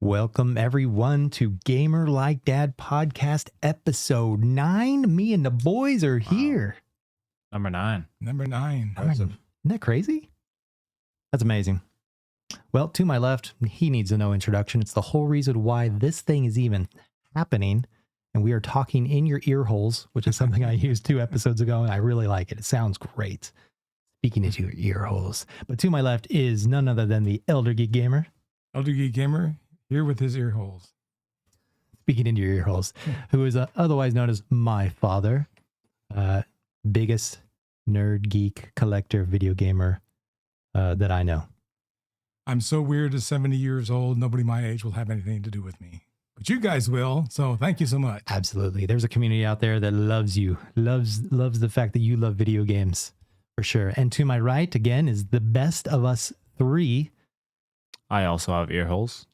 Welcome, everyone, to Gamer Like Dad Podcast, Episode 9. Me and the boys are here. Number 9. Isn't that crazy? That's amazing. Well, to my left, he needs no introduction. It's the whole reason why this thing is even happening. And we are talking in your ear holes, which is something I used 2 episodes ago, and I really like it. It sounds great. Speaking into your ear holes. But to my left is none other than the Elder Geek Gamer. Elder Geek Gamer, here with his ear holes. Speaking into your ear holes, who is otherwise known as my father, biggest nerd, geek, collector, video gamer that I know. I'm so weird at 70 years old, nobody my age will have anything to do with me. But you guys will, so thank you so much. Absolutely. There's a community out there that loves you, loves the fact that you love video games, for sure. And to my right, again, is the best of us 3. I also have ear holes.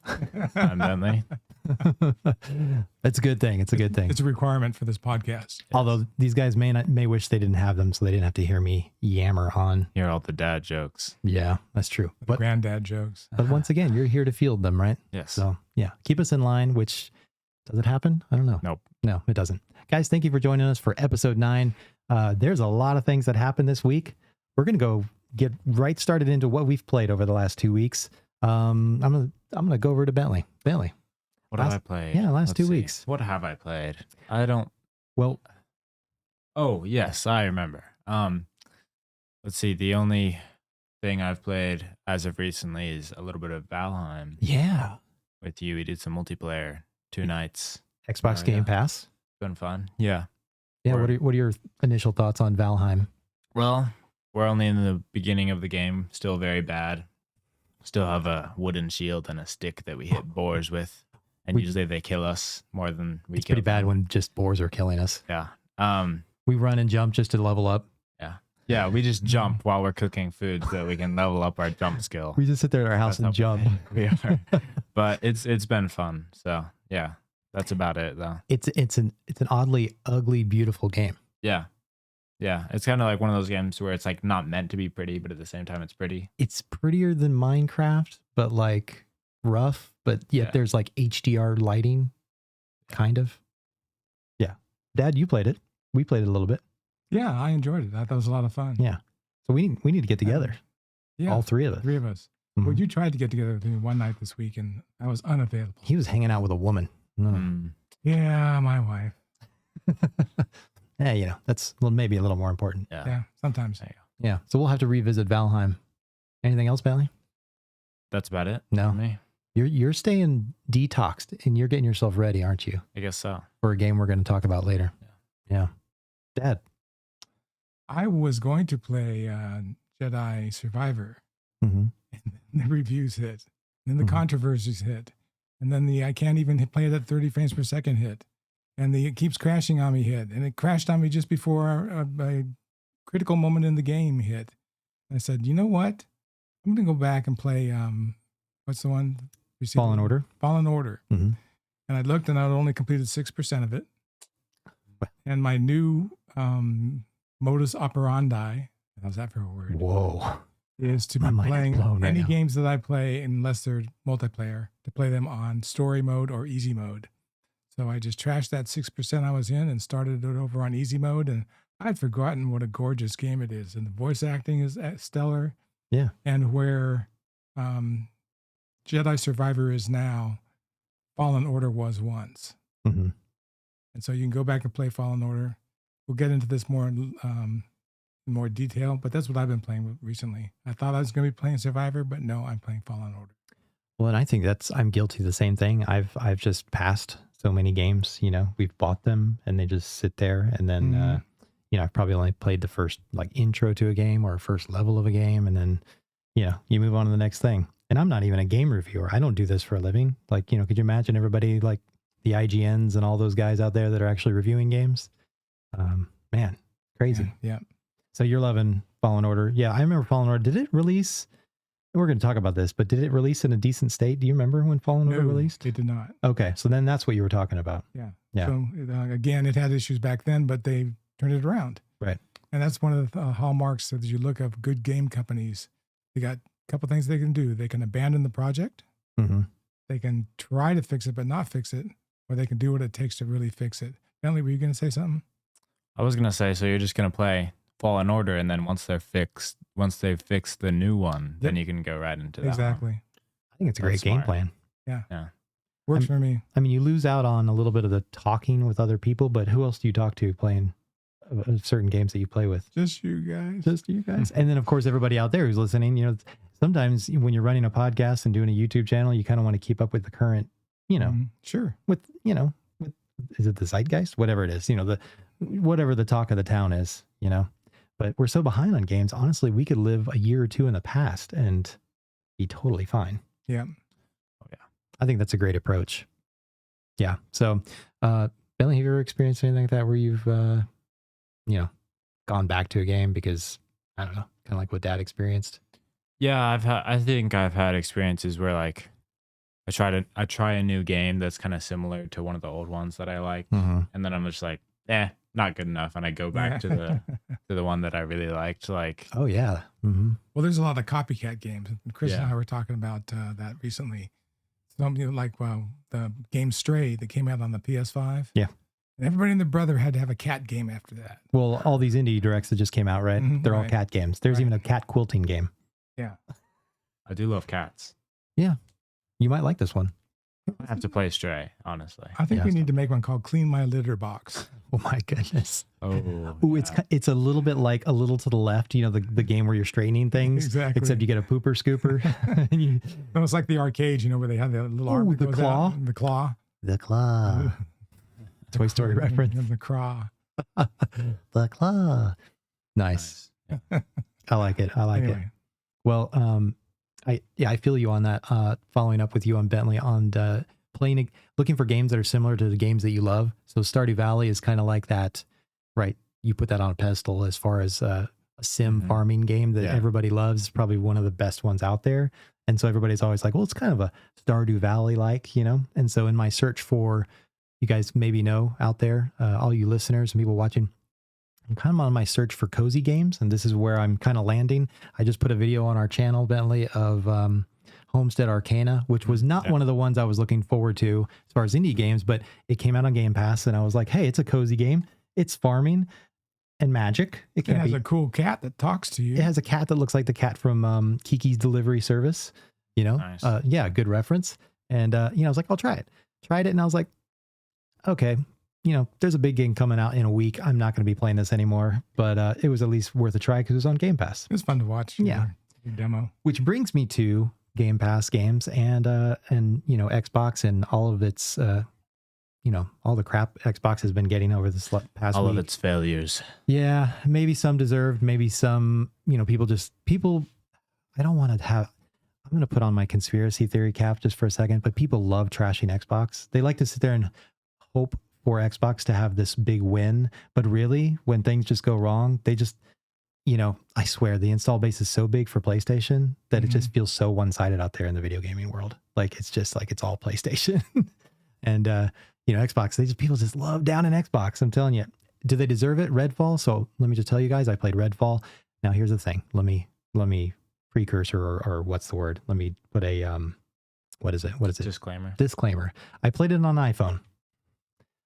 Evidently. That's a good thing. It's a good thing. It's a requirement for this podcast. Yes. Although these guys may wish they didn't have them, so they didn't have to hear me yammer on. Hear all the dad jokes. Yeah, that's true. But granddad jokes. But once again, you're here to field them, right? Yes. So yeah, keep us in line. Which does it happen? I don't know. Nope. No, it doesn't. Guys, thank you for joining us for episode 9. There's a lot of things that happened this week. We're gonna go get right started into what we've played over the last 2 weeks. I'm gonna go over to Bentley. What have I played? Yeah, last Let's 2 see. weeks. What have I played? I don't. Well, Oh, yes, I remember. Let's see. The only thing I've played as of recently is a little bit of Valheim yeah, with you. We did some multiplayer 2 nights. Xbox Oh, Game yeah. Pass. Been fun. Yeah. Yeah, Or- what are your initial thoughts on Valheim? Well, we're only in the beginning of the game. Still very bad. Still have a wooden shield and a stick that we hit boars with. And usually they kill us more than we It's kill pretty bad them. when just boars are killing us. Yeah. We run and jump just to level up. Yeah, we just jump while we're cooking food so that we can level up our jump skill. We just sit there at our house That's and how jump. we are. But it's been fun. So yeah, that's about it though. It's an oddly ugly, beautiful game. Yeah. Yeah. It's kind of like one of those games where it's like not meant to be pretty, but at the same time it's pretty. It's prettier than Minecraft, but like rough, but yet Yeah. there's like HDR lighting, kind of. Yeah. Dad, you played it. We played it a little bit. Yeah, I enjoyed it. I thought it was a lot of fun. Yeah. So we need to get together. Yeah, All 3 of us. 3 of us. Mhm. Well, you tried to get together with me one night this week, and I was unavailable. He was hanging out with a woman. No. Mm. Yeah, my wife. Yeah, that's maybe a little more important. Yeah. Yeah, sometimes. There you go. Yeah. So we'll have to revisit Valheim. Anything else, Bailey? That's about it. No. For me. You're staying detoxed and you're getting yourself ready, aren't you? I guess so. For a game we're going to talk about later. Yeah. Dad. I was going to play Jedi Survivor, Mm-hmm. and then the reviews hit, and then the Mhm. controversies hit, and then the I can't even play it at 30 frames per second hit, and the it keeps crashing on me hit, and it crashed on me just before a critical moment in the game hit. I said, you know what? I'm going to go back and play, what's the one? Fallen Order. Fallen Order. Mhm. And I looked, and I'd only completed 6% of it. And my new modus operandi, how's that for a word? Whoa. Is to My be mind is playing blown right any now. games that I play, unless they're multiplayer, to play them on story mode or easy mode. So I just trashed that 6% I was in and started it over on easy mode. And I'd forgotten what a gorgeous game it is. And the voice acting is stellar. Yeah. And where Jedi Survivor is now, Fallen Order was once. Mm-hmm. And so you can go back and play Fallen Order. We'll get into this more in more detail, but that's what I've been playing with recently. I thought I was going to be playing Survivor, but no, I'm playing Fallen Order. Well, and I think I'm guilty of the same thing. I've just passed so many games, we've bought them and they just sit there. And then, Mhm. I've probably only played the first like intro to a game or first level of a game. And then, you move on to the next thing. And I'm not even a game reviewer. I don't do this for a living. Like, could you imagine everybody like the IGNs and all those guys out there that are actually reviewing games? Man, crazy. Yeah. So you're loving Fallen Order. Yeah, I remember Fallen Order. Did it release? We're going to talk about this, but did it release in a decent state? Do you remember when Fallen Order released? It did not. Okay, so then that's what you were talking about. Yeah. Yeah. So again, it had issues back then, but they turned it around. Right. And that's one of the hallmarks that you look of good game companies. They got a couple things they can do. They can abandon the project, Mm-hmm. They can try to fix it, but not fix it, or they can do what it takes to really fix it. Bentley, were you going to say something? I was gonna say, so you're just gonna play Fallen Order, and then once they've fixed the new one, then you can go right into that one. Exactly. I think it's a great That's game smart. plan. Yeah. Works for me. I mean, you lose out on a little bit of the talking with other people, but who else do you talk to playing certain games that you play with? Just you guys. Just you guys. And then, of course, everybody out there who's listening, you know, sometimes when you're running a podcast and doing a YouTube channel, you kind of want to keep up with the current, you know, Sure. with, you know, with, is it the zeitgeist? Whatever it is, you know, whatever the talk of the town is, you know, but we're so behind on games. Honestly, we could live a year or two in the past and be totally fine. Yeah. Oh, yeah. I think that's a great approach. Yeah. So, Bentley, have you ever experienced anything like that where you've, you know, gone back to a game because, I don't know, kind of like what Dad experienced? Yeah, I think I've had experiences where like I try a new game that's kind of similar to one of the old ones that I like, Mm-hmm. and then I'm just like, not good enough, and I go back to the one that I really liked. Like, Oh, yeah. Mm-hmm. Well, there's a lot of copycat games. Chris and Yeah. I were talking about that recently. Something like the game Stray that came out on the PS5. Yeah. And everybody and their brother had to have a cat game after that. Well, all these indie directs that just came out, right? Mhm, They're all right. cat games. There's Right. even a cat quilting game. Yeah. I do love cats. You might like this one. I have to play Stray, honestly. I think Yeah. we need to make one called Clean My Litter Box. Oh my goodness. Oh, Ooh, it's a little bit like A Little to the Left, you know, the game where you're straightening things. Exactly. Except you get a pooper scooper. And you, No, it's like the arcade, where they have the little arm. Oh, that the goes claw? out, the claw. the claw. Toy Story reference. And the craw. The claw. Nice. nice. I like it. I like it. Anyway, Well, I feel you on that. Following up with you on Bentley on looking for games that are similar to the games that you love. So Stardew Valley is kind of like that, right? You put that on a pedestal as far as a sim Mhm. farming game that Yeah. everybody loves. It's probably one of the best ones out there. And so everybody's always like, well, it's kind of a Stardew Valley like, you know? And so in my search for, you guys maybe know out there, all you listeners and people watching, I'm kind of on my search for cozy games, and this is where I'm kind of landing. I just put a video on our channel, Bentley, of Homestead Arcana, which was not one of the ones I was looking forward to as far as indie games, but it came out on Game Pass, and I was like, hey, it's a cozy game. It's farming and magic. it has a cool cat that talks to you. It has a cat that looks like the cat from Kiki's Delivery Service, you know? Nice. Yeah, good reference. And, I was like, I'll try it. Tried it, and I was like, okay, there's a big game coming out in a week. I'm not going to be playing this anymore, but it was at least worth a try because it was on Game Pass. It was fun to watch. Yeah. Your demo. Which brings me to Game Pass games and Xbox and all of its, all the crap Xbox has been getting over this past All week. of its failures. Yeah, maybe some deserved, maybe some, people, I don't want to have, I'm going to put on my conspiracy theory cap just for a second, but people love trashing Xbox. They like to sit there and hope for Xbox to have this big win, but really when things just go wrong, they just, I swear the install base is so big for PlayStation that it just feels so one-sided out there in the video gaming world. Like, it's just like, it's all PlayStation. And, Xbox, people just love down in Xbox. I'm telling you, do they deserve it? Redfall. So let me just tell you guys, I played Redfall. Now here's the thing. Let me precursor or what's the word? Let me put a, what is it? Disclaimer. I played it on iPhone.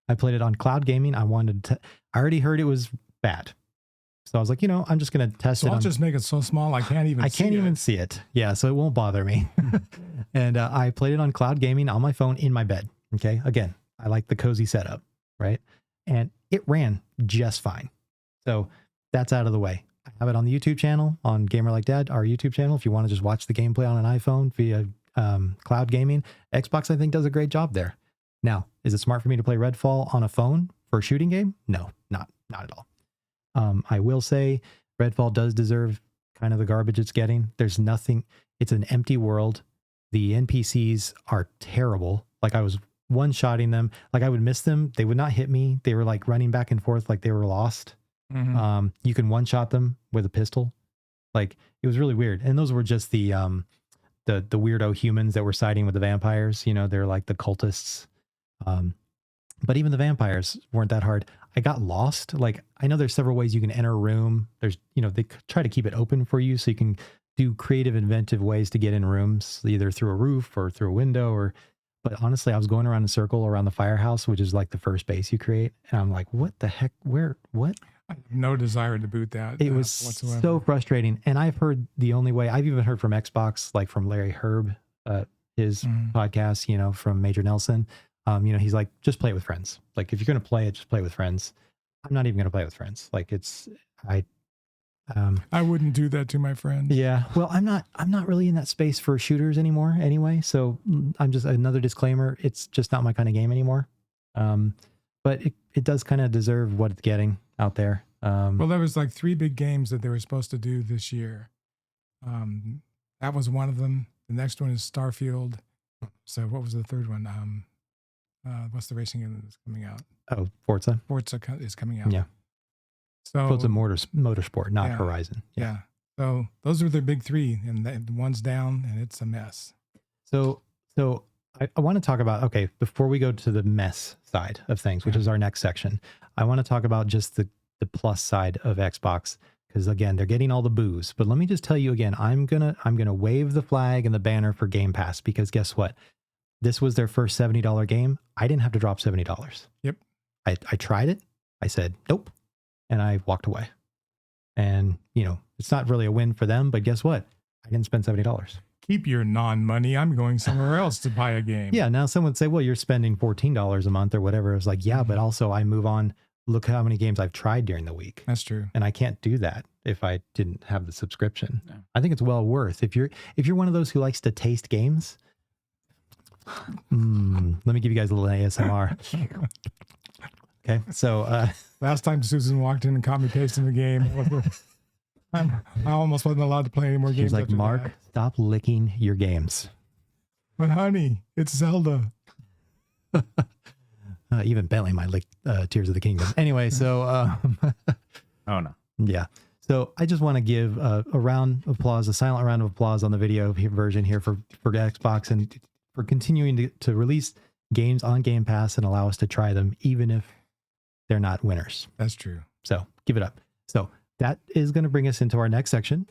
I played it on cloud gaming. I already heard it was bad. So I was like, I'm just going to test So it. I'll just make it so small I can't even see it. Yeah, so it won't bother me. And I played it on cloud gaming on my phone in my bed. Okay, again, I like the cozy setup, right? And it ran just fine. So that's out of the way. I have it on the YouTube channel, on Gamer Like Dad, our YouTube channel. If you want to just watch the gameplay on an iPhone via cloud gaming, Xbox, I think, does a great job there. Now, is it smart for me to play Redfall on a phone for a shooting game? No, not at all. I will say Redfall does deserve kind of the garbage it's getting. There's nothing. It's an empty world. The NPCs are terrible. Like, I was one-shotting them. Like, I would miss them. They would not hit me. They were like running back and forth like they were lost. Mhm. You can one-shot them with a pistol. Like, it was really weird. And those were just the weirdo humans that were siding with the vampires. They're like the cultists. But even the vampires weren't that hard. I got lost. Like, I know there's several ways you can enter a room. There's, they try to keep it open for you so you can do creative, inventive ways to get in rooms, either through a roof or through a window or, But honestly, I was going around in a circle around the firehouse, which is like the first base you create. And I'm like, what the heck? What? I have no desire to boot that. It was whatsoever. so frustrating. And I've heard the only way, I've even heard from Xbox, like from Larry Herb, his podcast, you know, from Major Nelson. You know, he's like, just play it with friends. Like, if you're going to play it, just play it with friends. I'm not even going to play it with friends. Like, I wouldn't do that to my friends. Yeah. Well, I'm not really in that space for shooters anymore anyway. So I'm just another disclaimer. It's just not my kind of game anymore. But it does kind of deserve what it's getting out there. Well, there was like 3 big games that they were supposed to do this year. That was one of them. The next one is Starfield. So what was the third one? What's the racing game that's coming out? Oh, Forza. Forza is coming out. Yeah. So Forza Motorsport, not yeah, Horizon. Yeah. So those are their big 3, and the one's down, and it's a mess. So I want to talk about, okay, before we go to the mess side of things, which is our next section, I want to talk about just the plus side of Xbox, because again, they're getting all the boos. But let me just tell you again, I'm gonna wave the flag and the banner for Game Pass, because guess what? This was their first $70 game. I didn't have to drop $70. Yep. I tried it. I said, nope. And I walked away. And, you know, it's not really a win for them, but guess what? I didn't spend $70. Keep your non-money. I'm going somewhere else to buy a game. Yeah. Now someone would say, well, you're spending $14 a month or whatever. It's like, yeah, but also I move on. Look how many games I've tried during the week. That's true. And I can't do that if I didn't have the subscription. No. I think it's well worth. If you're one of those who likes to taste games, let me give you guys a little ASMR. Okay. So, last time Susan walked in and caught me tasting the game, I almost wasn't allowed to play any more games. she's like, after Mark, that. stop licking your games. But honey, it's Zelda. Even Bentley might lick Tears of the Kingdom. Anyway, so Oh no. yeah. So I just want to give a round of applause, a silent round of applause on the video version here for Xbox, and for continuing to release games on Game Pass and allow us to try them, even if they're not winners. That's true. So give it up. So that is going to bring us into our next section.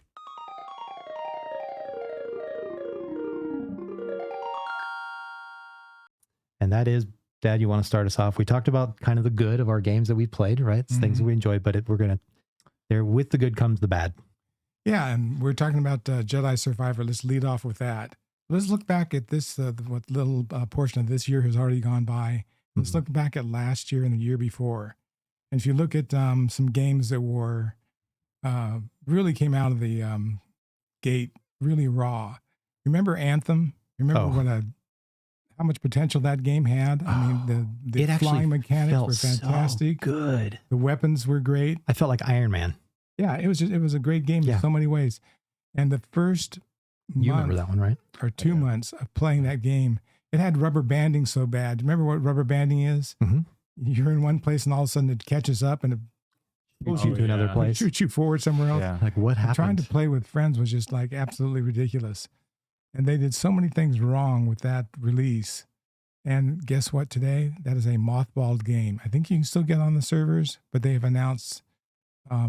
And that is, Dad, you want to start us off? We talked about kind of the good of our games that we played, right? It's things that we enjoyed, but with the good comes the bad. Yeah, and we're talking about Jedi Survivor. Let's lead off with that. Let's look back at this, what little portion of this year has already gone by. Let's look back at last year and the year before. And if you look at some games that were really came out of the gate really raw. Remember Anthem? Remember how much potential that game had? I mean, the flying mechanics were fantastic. So good. The weapons were great. I felt like Iron Man. Yeah, it was a great game in so many ways. And the first You remember that one, right? Or 2 months of playing that game, it had rubber banding so bad. Remember what rubber banding is? Mm-hmm. You're in one place and all of a sudden it catches up and it Shoots you to another place. shoots you forward somewhere else. Yeah. Like, what happened? Trying to play with friends was just like absolutely ridiculous. And they did so many things wrong with that release. And guess what today? That is a mothballed game. I think you can still get on the servers, but they have announced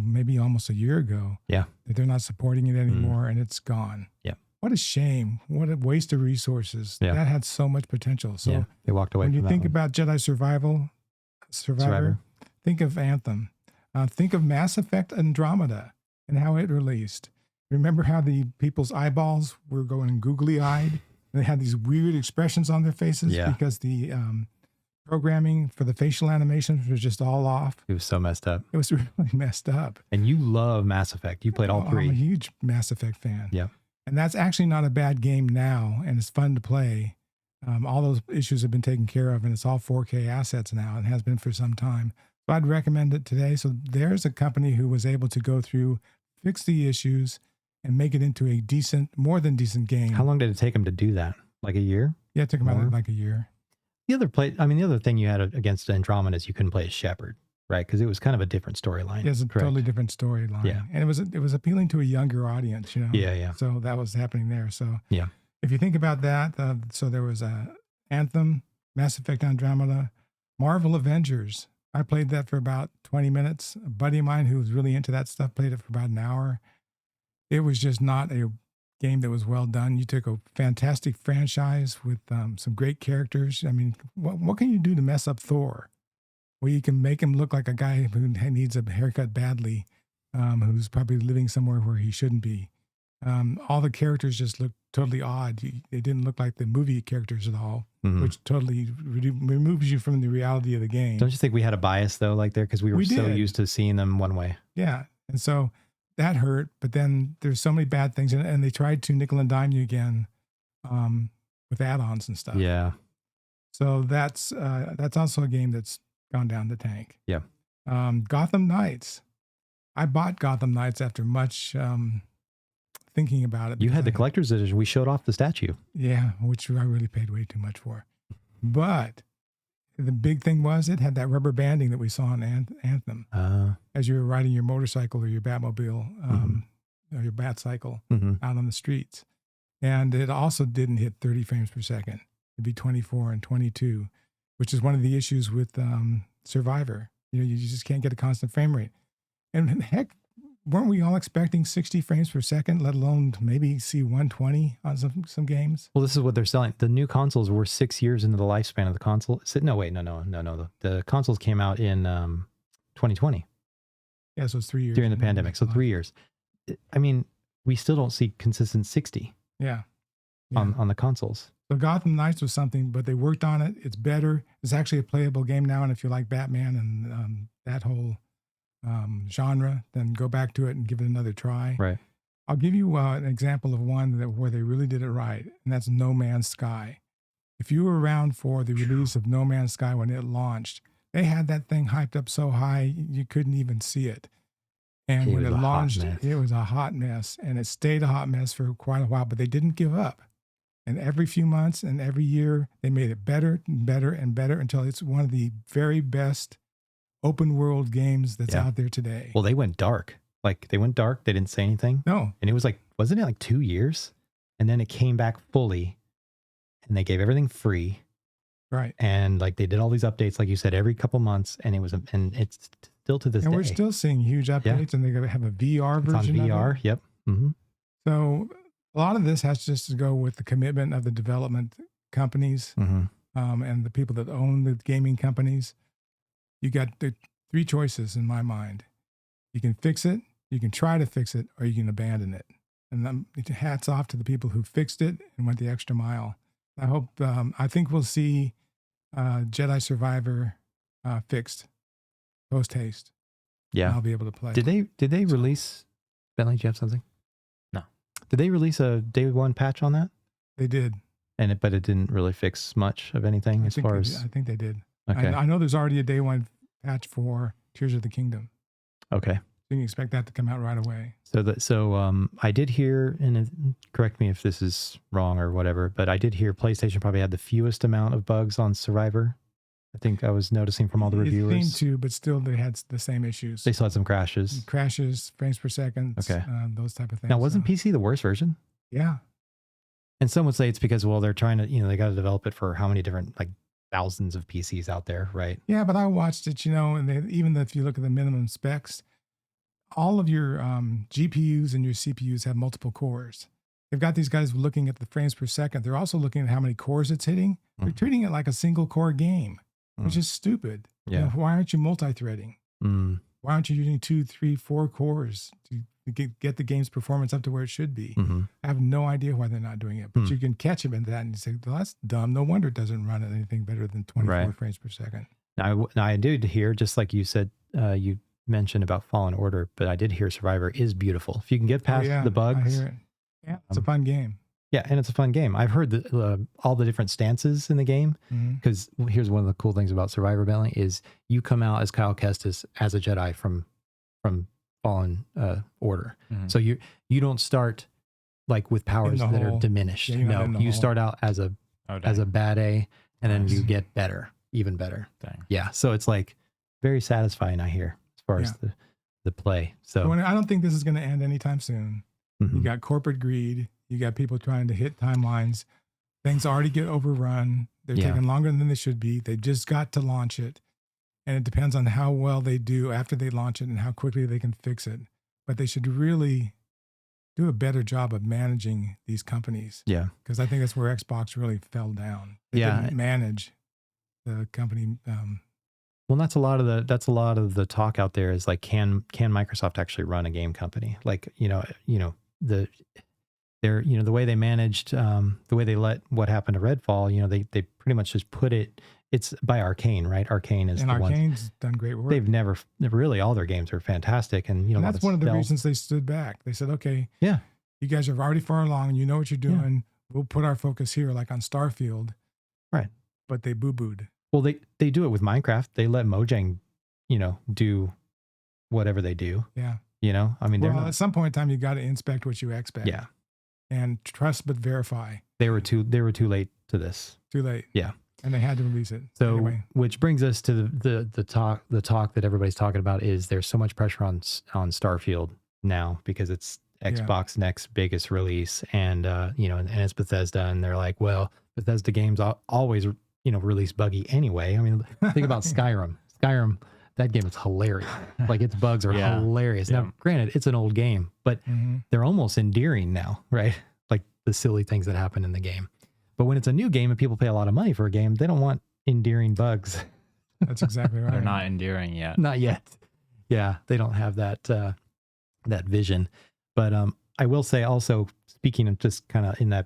maybe almost a year ago that they're not supporting it anymore and it's gone. Yeah. What a shame. What a waste of resources. Yeah. That had so much potential. So they walked away when from you that think one. about Jedi Survivor, think of Anthem. Think of Mass Effect Andromeda and how it released. Remember how the people's eyeballs were going googly-eyed? They had these weird expressions on their faces because the programming for the facial animations was just all off. It was so messed up. It was really messed up. And you love Mass Effect. You played all 3. I'm a huge Mass Effect fan. Yeah. And that's actually not a bad game now, and it's fun to play. All those issues have been taken care of, and it's all 4K assets now, and has been for some time. So I'd recommend it today. So there's a company who was able to go through, fix the issues, and make it into a decent, more than decent game. How long did it take them to do that? Like a year? Yeah, it took about like a year. The other thing you had against Andromeda is you couldn't play as Shepard, right? Because it was kind of a different storyline. Yeah, it's a totally different storyline. Yeah. And it was appealing to a younger audience, you know? Yeah. So that was happening there. So yeah. If you think about that, so there was Anthem, Mass Effect Andromeda, Marvel Avengers. I played that for about 20 minutes. A buddy of mine who was really into that stuff played it for about an hour. It was just not a game that was well done. You took a fantastic franchise with some great characters. I mean, what can you do to mess up Thor? Well, you can make him look like a guy who needs a haircut badly, who's probably living somewhere where he shouldn't be. All the characters just look totally odd. They didn't look like the movie characters at all, which totally removes you from the reality of the game. Don't you think we had a bias though, like there, because we were so did. used to seeing them one way? Yeah, and so that hurt. But then there's so many bad things, and they tried to nickel and dime you again with add-ons and stuff. Yeah. So that's also a game that's gone down the tank. Yeah. Gotham Knights. I bought Gotham Knights after much thinking about it. You had the collector's edition. We showed off the statue. Yeah, which I really paid way too much for. But the big thing was it had that rubber banding that we saw in Anthem. As you were riding your motorcycle or your Batmobile or your Batcycle out on the streets. And it also didn't hit 30 frames per second. It'd be 24 and 22, which is one of the issues with Survivor. You just can't get a constant frame rate. And heck, weren't we all expecting 60 frames per second, let alone maybe see 120 on some games? Well, this is what they're selling. The new consoles were 6 years into the lifespan of the console. No. The consoles came out in 2020. Yeah, so it's 3 years. During the pandemic. So 3 years. I mean, we still don't see consistent 60 on the consoles. So Gotham Knights was something, but they worked on it. It's better. It's actually a playable game now. And if you like Batman and that whole genre, then go back to it and give it another try. Right. I'll give you an example of one where they really did it right, and that's No Man's Sky. If you were around for the release of No Man's Sky when it launched, they had that thing hyped up so high you couldn't even see it. And when it launched, it was a hot mess, and it stayed a hot mess for quite a while, but they didn't give up. And every few months and every year, they made it better and better and better until it's one of the very best open world games that's out there today. Well, they went dark. They went dark. They didn't say anything. No. And it was wasn't it 2 years? And then it came back fully and they gave everything free. Right. And they did all these updates, like you said, every couple months. And it's still to this day. And we're still seeing huge updates and they're going to have a VR version on VR. of it. Yep. Mm-hmm. So a lot of this has just to go with the commitment of the development companies and the people that own the gaming companies. You got the three choices in my mind. You can fix it, you can try to fix it, or you can abandon it. And hats off to the people who fixed it and went the extra mile. I think we'll see Jedi Survivor fixed post haste. Yeah, I'll be able to play. Did they release? Bentley, do you have something? No. Did they release a day one patch on that? They did. But it didn't really fix much of anything I think they did. Okay. I know there's already a day one patch for Tears of the Kingdom. Okay. You can expect that to come out right away. So I did hear, and correct me if this is wrong or whatever, but I did hear PlayStation probably had the fewest amount of bugs on Survivor. I think I was noticing from all the reviewers. It seemed to, but still they had the same issues. They still had some crashes. Frames per second, those type of things. Now, wasn't PC the worst version? Yeah. And some would say it's because, they're trying to, they got to develop it for how many different, thousands of PCs out there, right? Yeah, but I watched it, and even if you look at the minimum specs, all of your GPUs and your CPUs have multiple cores. They've got these guys looking at the frames per second. They're also looking at how many cores it's hitting. They're treating it like a single core game, which is stupid. Yeah. Why aren't you multi-threading? Why aren't you using 2, 3, 4 cores to get the game's performance up to where it should be? I have no idea why they're not doing it, but you can catch them in that and you say, well, that's dumb. No wonder it doesn't run at anything better than 24 frames per second. Now, I did hear, just like you said, you mentioned about Fallen Order, but I did hear Survivor is beautiful. If you can get past the bugs. I hear it. Yeah, it's a fun game. Yeah, and it's a fun game. I've heard all the different stances in the game, because here's one of the cool things about Survivor, Bentley, is you come out as Kyle Kestis as a Jedi from Fallen Order. So you don't start with powers that are diminished. Yeah, no, you start out as a bad A, and then you get better, even better. Dang. Yeah, so it's very satisfying, I hear, as far as the play. So I don't think this is going to end anytime soon. You got corporate greed. You got people trying to hit timelines. Things already get overrun. They're taking longer than they should be. They just got to launch it. And it depends on how well they do after they launch it and how quickly they can fix it. But they should really do a better job of managing these companies. Yeah. Because I think that's where Xbox really fell down. They didn't manage the company. Well, that's a lot of the talk out there is like, can Microsoft actually run a game company? Like, the way they managed, the way they let what happened to Redfall, they pretty much just put it's by Arcane, right? Arcane is Arcane's done great work. They've never really, all their games are fantastic. And, and that's one of the reasons they stood back. They said, okay, yeah, you guys are already far along. You know what you're doing. Yeah. We'll put our focus here, like on Starfield. Right. But they boo-booed. Well, they do it with Minecraft. They let Mojang, do whatever they do. Yeah. I mean, at some point in time, you got to inspect what you expect. Yeah. And trust but verify. They were too late to this. Too late. Yeah. And they had to release it. So, anyway. Which brings us to the talk that everybody's talking about is there's so much pressure on Starfield now because it's Xbox next biggest release, and and it's Bethesda, and they're like, well, Bethesda games always release buggy anyway. I mean, think about Skyrim. Skyrim, that game is hilarious. Like its bugs are hilarious. Yeah. Now, granted, it's an old game, but they're almost endearing now, right? Like the silly things that happen in the game. But when it's a new game and people pay a lot of money for a game, they don't want endearing bugs. That's exactly right. They're not endearing yet. Not yet. Yeah, they don't have that that vision. But I will say also, speaking of just kind of in that,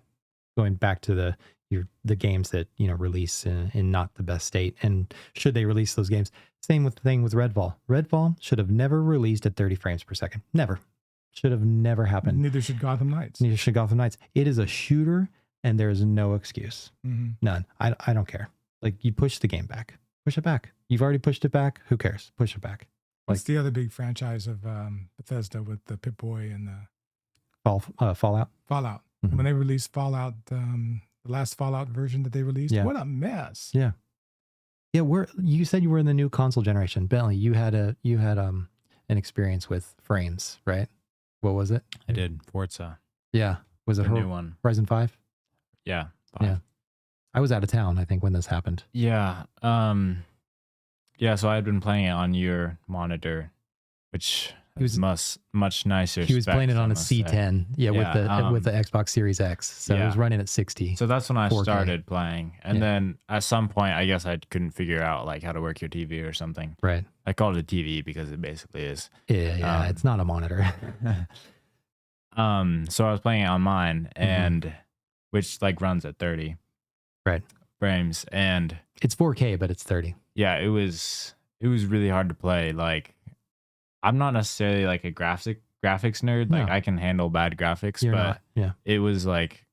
going back to the games that release in not the best state, and should they release those games? Same thing with Redfall. Redfall should have never released at 30 frames per second. Never. Should have never happened. Neither should Gotham Knights. Neither should Gotham Knights. It is a shooter. And there's no excuse. None. I don't care. Like, you push the game back. Push it back. You've already pushed it back. Who cares? Push it back. What's the other big franchise of Bethesda with the Pip-Boy and the Fallout? Fallout. And when they released Fallout, the last Fallout version that they released, what a mess. Yeah. Yeah, you said you were in the new console generation. Bentley, you had an experience with frames, right? What was it? I did. Forza. Yeah. Was it the new one? Horizon 5? Yeah. 5. Yeah. I was out of town, I think, when this happened. Yeah. Yeah, so I had been playing it on your monitor, which was much nicer. He was playing it on a C10, with the Xbox Series X. So it was running at 60. So that's when I 4K. started playing. And then at some point, I guess I couldn't figure out like how to work your TV or something. Right. I called it a TV because it basically is. Yeah, it's not a monitor. So I was playing it on mine, and which like runs at 30 frames, and it's 4K, but it's 30. Yeah, it was really hard to play. Like, I'm not necessarily like a graphics nerd. Like, I can handle bad graphics, it was like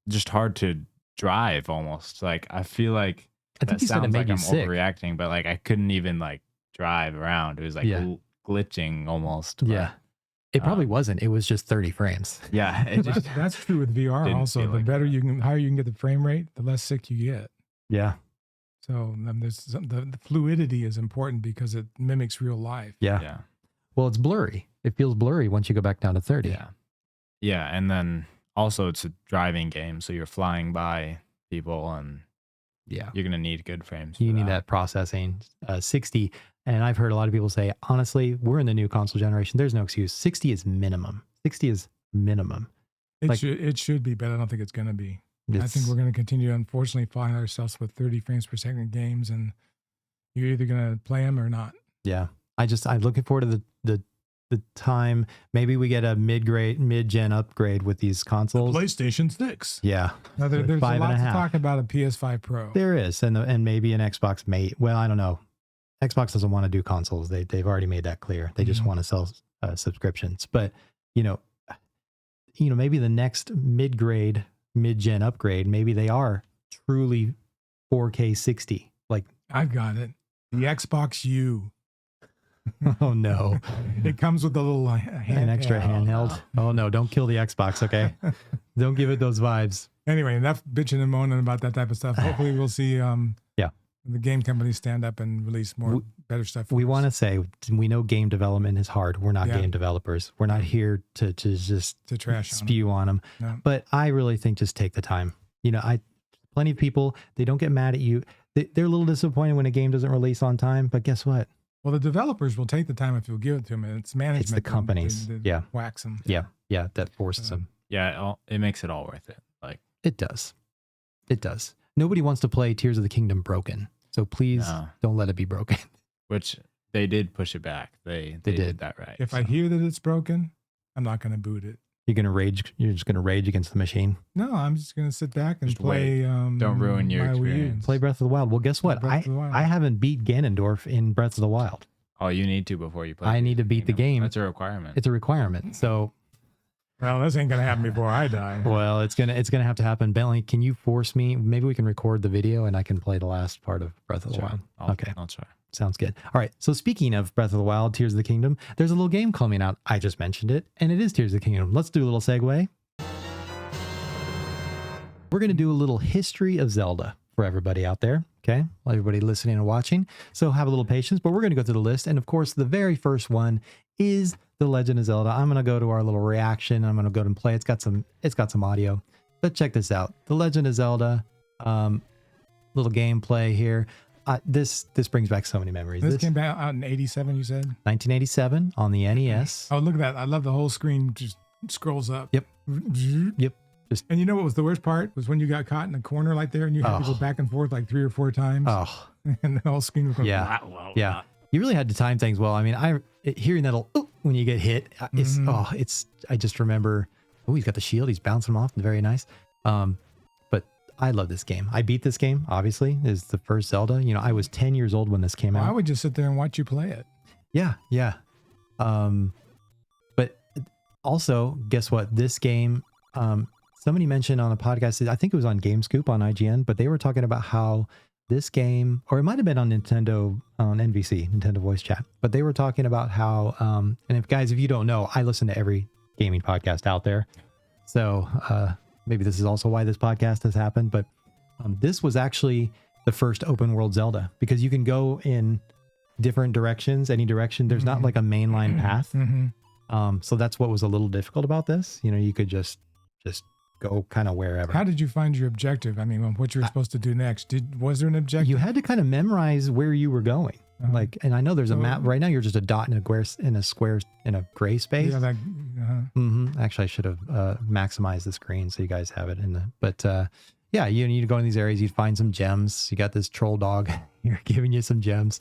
just hard to drive almost. Like, I feel like I think you said it made you sick. Overreacting, but like I couldn't even like drive around. It was like glitching almost. Yeah. It probably wasn't. It was just 30 frames. Yeah, it just that's true with VR also. The better higher you can get the frame rate, the less sick you get. Yeah. So the fluidity is important because it mimics real life. Yeah. Well, it's blurry. It feels blurry once you go back down to 30. Yeah. Yeah, and then also it's a driving game, so you're flying by people, and you're gonna need good frames. You need that processing. 60. And I've heard a lot of people say, honestly, we're in the new console generation. There's no excuse. 60 is minimum. 60 is minimum. It should be, but I don't think it's going to be. I think we're going to continue to unfortunately find ourselves with 30 frames per second games, and you're either going to play them or not. Yeah. I'm looking forward to the time. Maybe we get a mid-gen upgrade with these consoles. The PlayStation 6. Yeah. Now, there's a lot to talk about a PS5 Pro. There is. And maybe an Xbox Mate. Well, I don't know. Xbox doesn't want to do consoles. They've already made that clear. They just want to sell subscriptions. But maybe the next mid-gen upgrade, maybe they are truly 4K 60. Like, I've got it. The Xbox U. Oh no! It comes with a little an extra handheld. Oh no! Don't kill the Xbox, okay? Don't give it those vibes. Anyway, enough bitching and moaning about that type of stuff. Hopefully, we'll see. The game companies stand up and release better stuff. We want to say we know game development is hard. We're not game developers. We're not here to trash spew on them. No. But I really think just take the time. Plenty of people, they don't get mad at you. They're a little disappointed when a game doesn't release on time. But guess what? Well, the developers will take the time if you'll give it to them. And it's management. It's the companies. That whacks them. Yeah. That forces them. Yeah, it makes it all worth it. Like it does. It does. Nobody wants to play Tears of the Kingdom broken. So please don't let it be broken. Which they did push it back. They did that right. If I hear that it's broken, I'm not going to boot it. You're gonna rage. You're just gonna rage against the machine. No, I'm just gonna sit back and Just play. Don't ruin your experience. Play Breath of the Wild. Well, guess what? I haven't beat Ganondorf in Breath of the Wild. Oh, you need to before you play. I need to beat the game. That's a requirement. It's a requirement. So, well, this ain't gonna happen before I die. Well, it's gonna have to happen. Bentley, can you force me? Maybe we can record the video and I can play the last part of Breath of the Wild. Okay, I'll try. Sounds good. All right. So speaking of Breath of the Wild, Tears of the Kingdom, there's a little game coming out. I just mentioned it, and it is Tears of the Kingdom. Let's do a little segue. We're going to do a little history of Zelda for everybody out there. Okay. Everybody listening and watching. So have a little patience, but we're going to go through the list. And of course, the very first one is The Legend of Zelda. I'm going to go to our little reaction. I'm going to go and play. It's got some audio, but check this out. The Legend of Zelda, little gameplay here. This brings back so many memories. This came out in 87, you said? 1987 on the NES. Oh, look at that. I love the whole screen just scrolls up. Yep. And you know what was the worst part? Was when you got caught in a corner like there and you had to go back and forth like 3 or 4 times. Oh. And the whole screen was going, yeah. You really had to time things well. I mean, hearing that when you get hit, I just remember, he's got the shield. He's bouncing them off. Very nice. But I love this game. I beat this game, obviously. Is the first Zelda. You know, I was 10 years old when this came out. I would just sit there and watch you play it. Yeah. But also, guess what? This game, somebody mentioned on a podcast, I think it was on GameScoop on IGN, but they were talking about how this game, or it might have been on Nintendo, on NVC, Nintendo Voice Chat, but they were talking about how, and if you don't know, I listen to every gaming podcast out there. So maybe this is also why this podcast has happened, but this was actually the first open world Zelda, because you can go in different directions, any direction. There's not like a mainline path. So that's what was a little difficult about this. You know, you could just go kind of wherever. How did you find your objective? I mean, what you were supposed to do next? Was there an objective? You had to kind of memorize where you were going. And I know there's a map right now. You're just a dot in a gray space. Yeah, Actually, I should have maximized the screen so you guys have it yeah, you need to go in these areas. You'd find some gems. You got this troll dog here giving you some gems.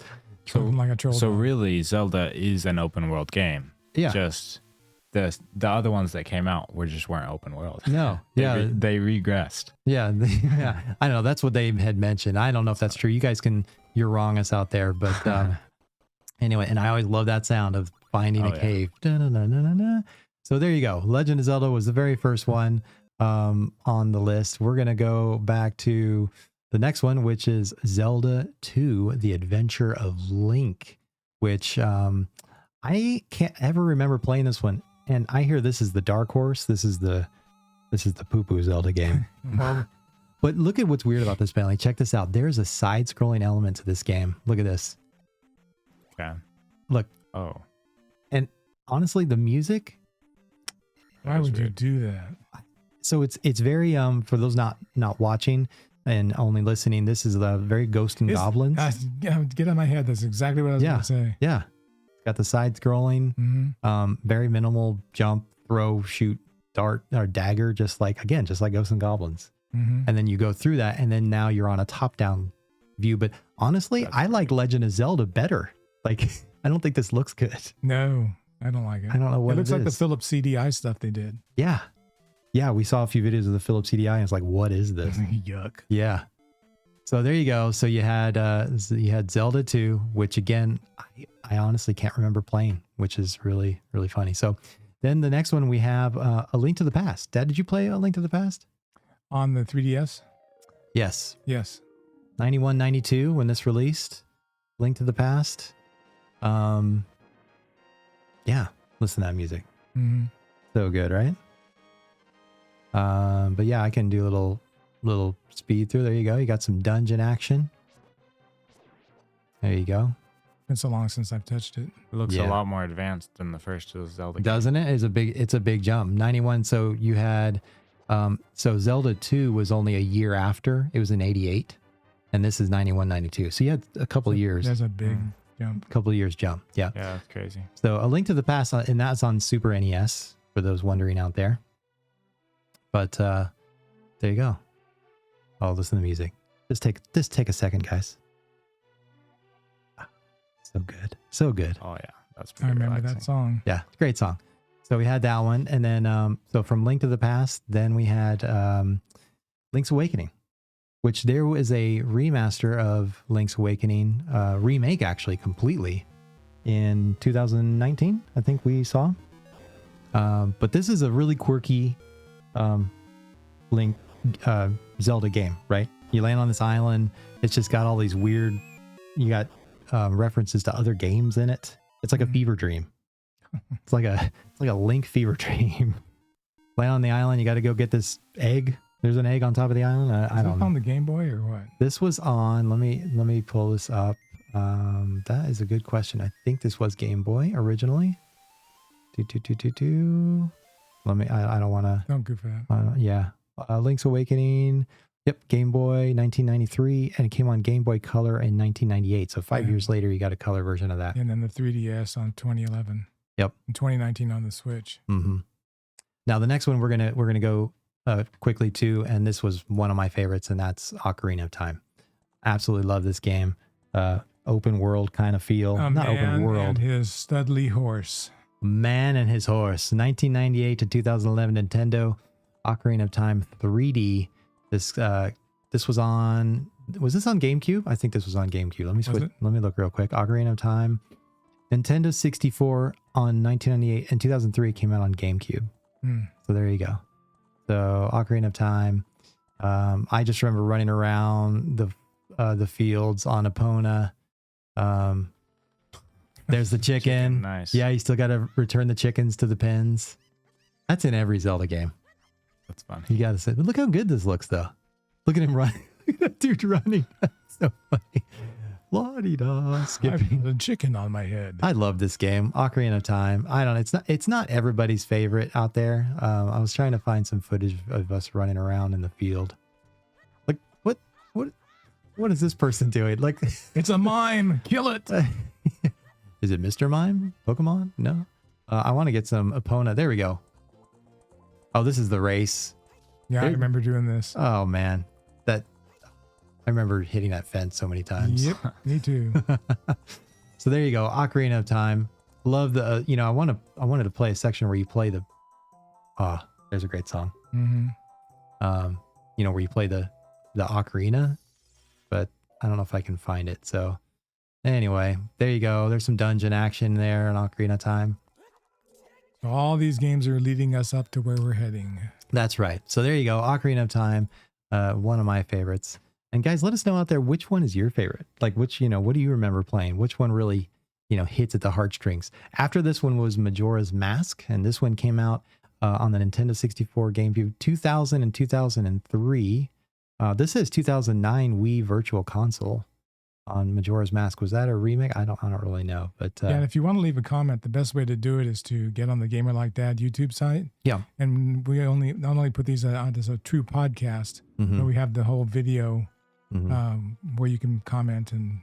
Like a troll dog. Really, Zelda is an open world game. Yeah. Just the other ones that came out weren't open world. No. They regressed. Yeah. I know that's what they had mentioned. I don't know if that's true. You guys you're wrong us out there, but anyway, and I always love that sound of finding a cave. Da-na-na-na-na-na. So there you go. Legend of Zelda was the very first one on the list. We're going to go back to the next one, which is Zelda 2, The Adventure of Link, which I can't ever remember playing this one. And I hear this is the dark horse. This is the poo-poo Zelda game. But look at what's weird about this, family. Check this out. There's a side-scrolling element to this game. Look at this. Okay. Look. Oh. And honestly, the music. Why would you do that? So it's very for those not watching and only listening. This is the very Ghost and Goblins. Get out of my head. That's exactly what I was going to say. Yeah. Got the side scrolling, very minimal jump, throw, shoot, dart, or dagger, just like Ghosts and Goblins. And then you go through that, and then now you're on a top-down view. But honestly, I like Legend of Zelda better. Like, I don't think this looks good. No, I don't like it. I don't know what it looks like the Philips CDI stuff they did. Yeah. We saw a few videos of the Philips CDI, and it's like, what is this? Yuck. Yeah. So there you go. So you had Zelda 2, which again, I honestly can't remember playing, which is really, really funny. So then the next one we have A Link to the Past. Dad, did you play A Link to the Past? On the 3DS? Yes. 91, 92 when this released. Link to the Past. Yeah, listen to that music. So good, right? But yeah, I can do a little speed through. There you go. You got some dungeon action. There you go. It's so long since I've touched it. It looks a lot more advanced than the first Zelda game. Doesn't it? It's a big jump. 91. So you had so Zelda 2 was only a year after. It was in 88. And this is 91, 92. So you had a couple of years. There's a big jump. Couple of years jump. Yeah. Yeah, that's crazy. So A Link to the Past, and that's on Super NES for those wondering out there. But there you go. Oh, listen to the music. Just take a second, guys. So good. So good. Oh yeah. That's I pretty remember relaxing. that song. Yeah, great song. So we had that one. And then so from Link to the Past, then we had Link's Awakening, which there was a remaster of Link's Awakening, remake actually completely in 2019, I think we saw. But this is a really quirky Link Zelda game, right? You land on this island. It's just got all these weird, you got references to other games in it. It's like a fever dream. It's like a Link fever dream. Land on the island. You got to go get this egg. There's an egg on top of the island. I don't know. On the Game Boy or what? This was on. Let me pull this up. That is a good question. I think this was Game Boy originally. Let me. I don't want to. Don't goof that. Yeah. Link's Awakening. Yep, Game Boy, 1993, and it came on Game Boy Color in 1998. So 5 years later, you got a color version of that. And then the 3DS on 2011. Yep. And 2019 on the Switch. Mm-hmm. Now the next one we're gonna go quickly to, and this was one of my favorites, and that's Ocarina of Time. Absolutely love this game. Open world kind of feel. Not open world. And his studly horse. Man and his horse. 1998 to 2011 Nintendo Ocarina of Time 3D. This was on. Was this on GameCube? I think this was on GameCube. Let me switch. Let me look real quick. Ocarina of Time, Nintendo 64 on 1998, and 2003 came out on GameCube. So there you go. So Ocarina of Time. I just remember running around the fields on Epona. There's the chicken. Nice. Yeah, you still got to return the chickens to the pens. That's in every Zelda game. That's fun. You got to say, but look how good this looks, though. Look at him running. Look at that dude running. That's so funny. La-di-da, skipping. The chicken on my head. I love this game, Ocarina of Time. I don't know. It's not everybody's favorite out there. I was trying to find some footage of us running around in the field. Like, what is this person doing? Like, it's a mime. Kill it. Is it Mr. Mime? Pokemon? No. I want to get some Epona. There we go. Oh, this is the race. Yeah, I remember doing this. Oh man, I remember hitting that fence so many times. Yep, me too. So there you go, Ocarina of Time. Love the. I wanted to play a section where you play the. There's a great song. Mm-hmm. Where you play the ocarina, but I don't know if I can find it. So anyway, there you go. There's some dungeon action there in Ocarina of Time. All these games are leading us up to where we're heading. That's right. So there you go. Ocarina of Time, one of my favorites. And guys, let us know out there, which one is your favorite? Like which, what do you remember playing? Which one really, hits at the heartstrings? After this one was Majora's Mask. And this one came out on the Nintendo 64 GameCube 2000 and 2003. This is 2009 Wii Virtual Console. On Majora's Mask. Was that a remake? I don't really know. But yeah, and if you want to leave a comment, the best way to do it is to get on the Gamer Like Dad YouTube site. Yeah. And we not only put these out as a true podcast, but we have the whole video where you can comment, and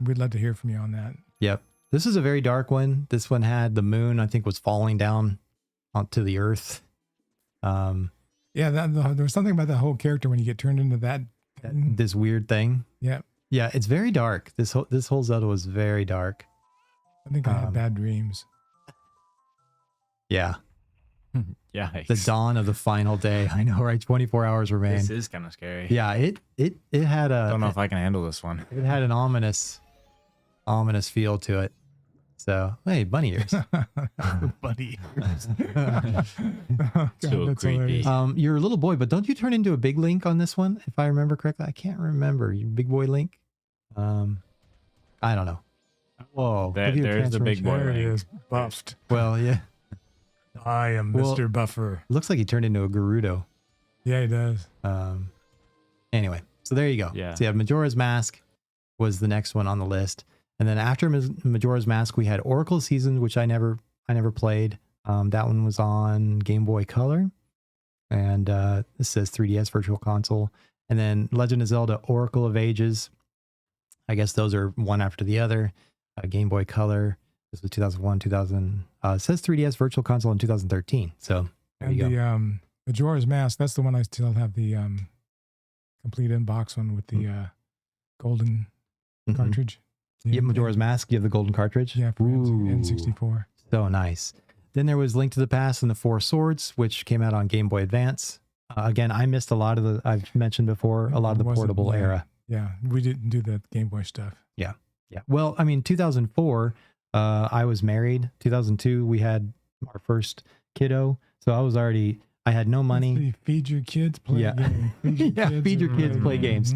we'd love to hear from you on that. Yep. This is a very dark one. This one had the moon, I think, was falling down onto the earth. Yeah, there was something about that whole character when you get turned into this weird thing. Yeah. Yeah, it's very dark. This whole Zelda was very dark. I think I had bad dreams. Yeah. Yeah. The dawn of the final day. I know, right? 24 hours remain. This is kind of scary. Yeah, it had a. I don't know if I can handle this one. It had an ominous feel to it. So, hey, bunny ears. Bunny ears. So creepy. You're a little boy, but don't you turn into a big Link on this one? If I remember correctly, I can't remember. You big boy Link. I don't know. Whoa, there's the big boy. There he is, buffed. Well, yeah. I am Mr. Buffer. Looks like he turned into a Gerudo. Yeah, he does. Anyway, so there you go. Yeah. So Majora's Mask was the next one on the list. And then after Majora's Mask, we had Oracle Seasons, which I never played. That one was on Game Boy Color. And this says 3DS Virtual Console. And then Legend of Zelda Oracle of Ages. I guess those are one after the other. Game Boy Color. This was 2001, 2000. It says 3DS Virtual Console in 2013. So there you go. The Majora's Mask, that's the one I still have the complete inbox one with the golden cartridge. Yeah, Majora's Mask. You have the golden cartridge? Yeah, for N64. So nice. Then there was Link to the Past and the Four Swords, which came out on Game Boy Advance. Again, I missed a lot of I've mentioned before, a lot of the portable era. Yeah, we didn't do the Game Boy stuff. Yeah. Well, I mean, 2004, I was married. 2002, we had our first kiddo. So I had no money. Feed your kids, play games. Feed your kids, play games.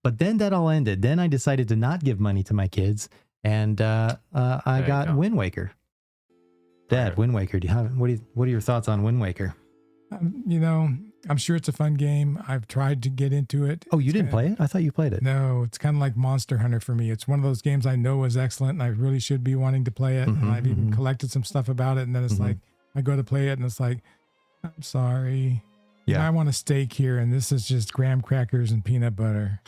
But then that all ended. Then I decided to not give money to my kids, and I got Wind Waker. Dad, Wind Waker. What are your thoughts on Wind Waker? I'm sure it's a fun game. I've tried to get into it. Oh, you didn't play it? I thought you played it. No, it's kind of like Monster Hunter for me. It's one of those games I know is excellent, and I really should be wanting to play it. And I've even collected some stuff about it, and then it's like I go to play it, and it's like, I'm sorry. Yeah, I want a steak here, and this is just graham crackers and peanut butter.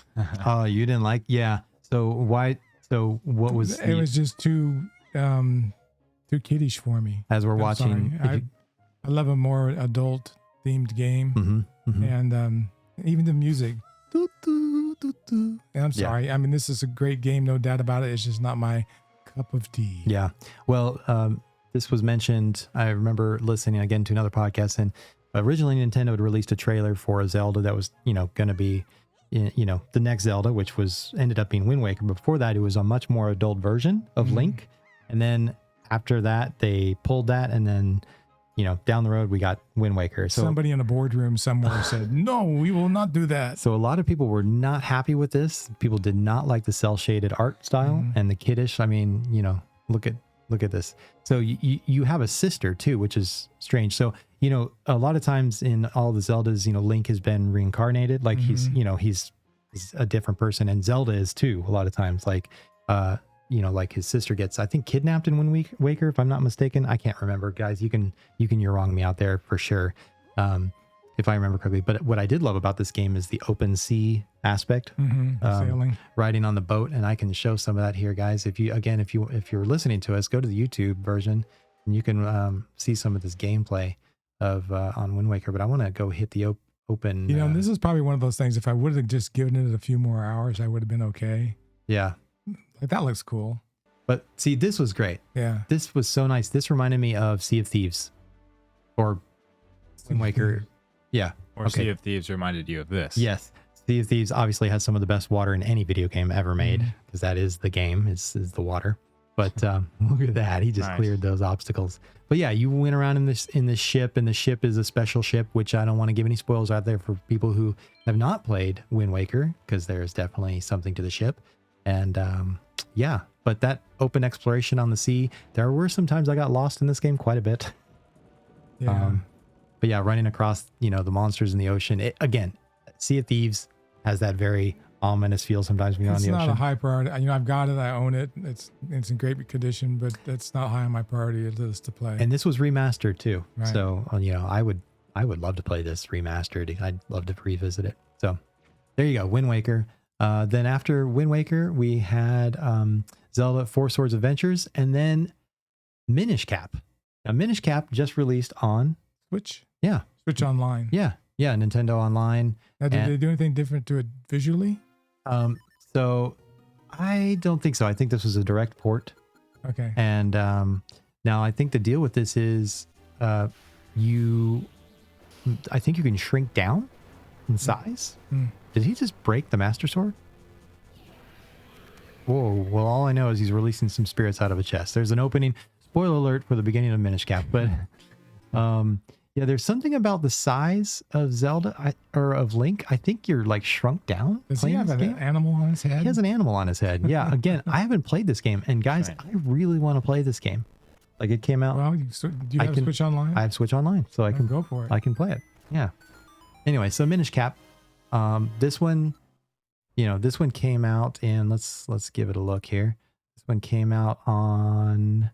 Oh, you didn't like? Yeah. So why? So what was? It was just too kiddish for me. As we're watching, I love a more adult themed game, and even the music. And I'm sorry. I mean, this is a great game, no doubt about it. It's just not my cup of tea. Yeah. Well, this was mentioned. I remember listening again to another podcast, and originally Nintendo had released a trailer for a Zelda that was, going to be, the next Zelda, which ended up being Wind Waker. Before that, it was a much more adult version of Link. And then after that, they pulled that, and then, down the road, we got Wind Waker. So somebody in a boardroom somewhere said, no, we will not do that. So a lot of people were not happy with this. People did not like the cel-shaded art style and the kiddish. I mean, look at this. So you have a sister too, which is strange. So, a lot of times in all the Zeldas, Link has been reincarnated. Like he's a different person, and Zelda is too. A lot of times, like his sister gets, I think, kidnapped in Wind Waker, if I'm not mistaken. I can't remember, guys. You can you're wrong me out there for sure, if I remember correctly. But what I did love about this game is the open sea aspect, sailing, riding on the boat, and I can show some of that here, guys. If you're listening to us, go to the YouTube version, and you can see some of this gameplay of on Wind Waker. But I want to go hit the open. This is probably one of those things. If I would have just given it a few more hours, I would have been okay. Yeah. Like, that looks cool. But see, this was great. Yeah. This was so nice. This reminded me of Sea of Thieves or Wind Waker. Yeah. Or Sea of Thieves reminded you of this. Yes. Sea of Thieves obviously has some of the best water in any video game ever made, because that is the game, is the water. But look at that. He just cleared those obstacles. But yeah, you went around in this ship, and the ship is a special ship, which I don't want to give any spoilers out there for people who have not played Wind Waker, because there's definitely something to the ship. And but that open exploration on the sea, there were some times I got lost in this game quite a bit. Yeah. But yeah, running across, the monsters in the ocean. Again, Sea of Thieves has that very ominous feel sometimes when you're on the ocean. It's not a high priority. I've got it. I own it. It's in great condition, but it's not high on my priority list to play. And this was remastered too. Right. So, I would love to play this remastered. I'd love to revisit it. So there you go. Wind Waker. Then after Wind Waker, we had Zelda Four Swords Adventures, and then Minish Cap. Now, Minish Cap just released on Switch. Yeah. Switch Online. Yeah. Nintendo Online. Now, did they do anything different to it visually? So I don't think so. I think this was a direct port. Okay. And now I think the deal with this is I think you can shrink down in size. Did he just break the Master Sword? Whoa. Well, all I know is he's releasing some spirits out of a chest. There's an opening. Spoiler alert for the beginning of Minish Cap. But there's something about the size of Zelda or of Link. I think you're like shrunk down. Does he have an animal on his head? He has an animal on his head. Yeah. Again, I haven't played this game. And guys, I really want to play this game. Like, it came out. Well, do you have Switch Online? I have Switch Online, so I can go for it. I can play it. Yeah. Anyway, so Minish Cap. This one came out in, let's give it a look here. This one came out on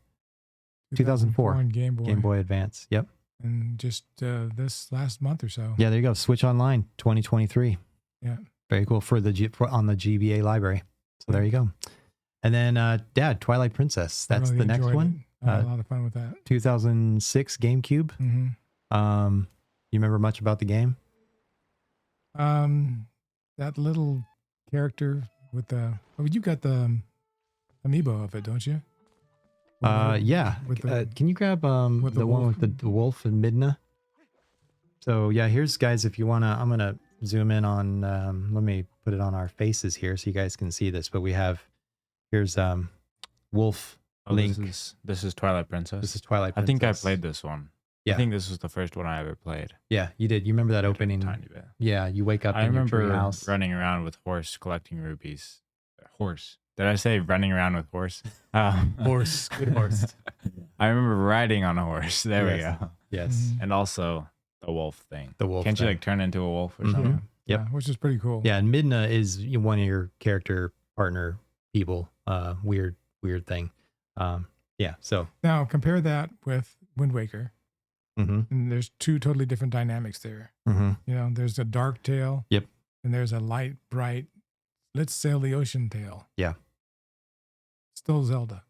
2004 on Game Boy Advance. Yep. And just this last month or so. Yeah, there you go. Switch Online 2023. Yeah. Very cool on the GBA library. So there you go. And then, Dad, Twilight Princess. That's really the next one. I had a lot of fun with that. 2006 GameCube. Mm-hmm. You remember much about the game? That little character with the you got the amiibo of it, don't you? Yeah. Can you grab the one with the wolf and Midna? So yeah, here's guys. If you wanna, I'm gonna zoom in on. Let me put it on our faces here so you guys can see this. But here's Wolf. Link. This is Twilight Princess. This is Twilight Princess. I think I played this one. Yeah. I think this was the first one I ever played. Yeah, you did. You remember that opening? Tiny bit. Yeah, you wake up in your tree house. Running around with horse collecting rubies. Horse. Did I say running around with horse? Horse. Good horse. I remember riding on a horse. There we go. Yes. And also the wolf thing. The wolf. Can't you like turn into a wolf or something? Yep. Yeah, which is pretty cool. Yeah, and Midna is one of your character partner people. Weird thing. Yeah. So now compare that with Wind Waker. Mm-hmm. And there's two totally different dynamics there. Mm-hmm. You know, there's a dark tale. Yep. And there's a light, bright, let's sail the ocean tale. Yeah. Still Zelda.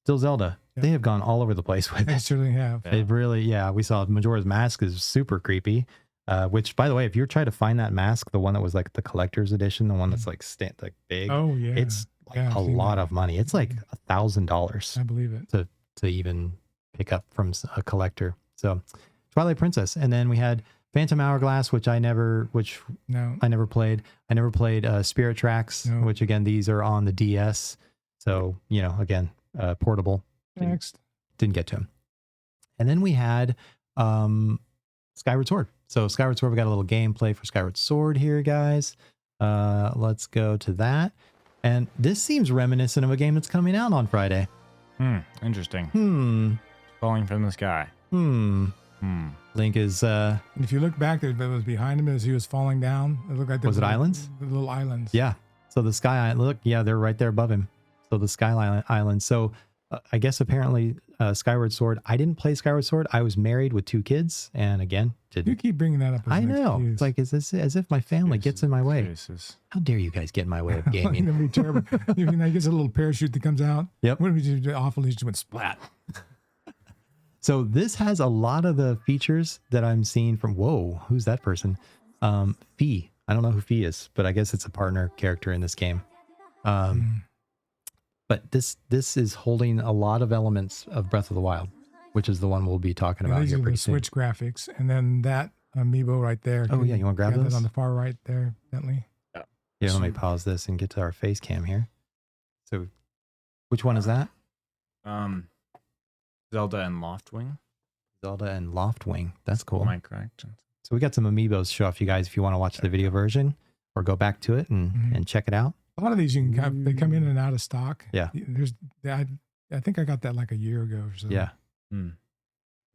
Yep. They have gone all over the place with it. They certainly have. Yeah. It really, yeah. We saw Majora's Mask is super creepy. Which, by the way, if you're trying to find that mask, the one that was like the collector's edition, the one that's like big. Oh yeah. It's like a lot of money. It's like $1,000. I believe it. To even pick up from a collector. So Twilight Princess. And then we had Phantom Hourglass, which I never played. I never played Spirit Tracks, which again, these are on the DS. So, you know, again, portable. Next. Didn't get to them. And then we had Skyward Sword. So Skyward Sword, we got a little gameplay for Skyward Sword here, guys. Let's go to that. And this seems reminiscent of a game that's coming out on Friday. Interesting. Falling from the sky. Link is and if you look back there, that was behind him as he was falling down. It looked like was it islands? The little islands. Yeah. So the sky look, yeah, they're right there above him. So the Sky Islands. So I guess apparently Skyward Sword. I didn't play Skyward Sword. I was married with 2 kids, and again, didn't. You keep bringing that up. I know. It's like as if my family gets in my way. How dare you guys get in my way of gaming? That'd be terrible. You know, I guess a little parachute that comes out. Yep. What if you do awful? You just went splat. So this has a lot of the features that I'm seeing from. Whoa, who's that person? Fee. I don't know who Fee is, but I guess it's a partner character in this game. But this is holding a lot of elements of Breath of the Wild, which is the one we'll be talking about here pretty soon. Switch graphics, and then that amiibo right there. Oh yeah, you want to grab those? On the far right there, Bentley. Yeah, let me pause this and get to our face cam here. So, which one is that? Zelda and Loftwing. That's cool. Am I correct? So we got some amiibos to show off you guys if you want to watch the video version or go back to it and check it out. A lot of these they come in and out of stock. Yeah. I think I got that like a year ago or so. Yeah.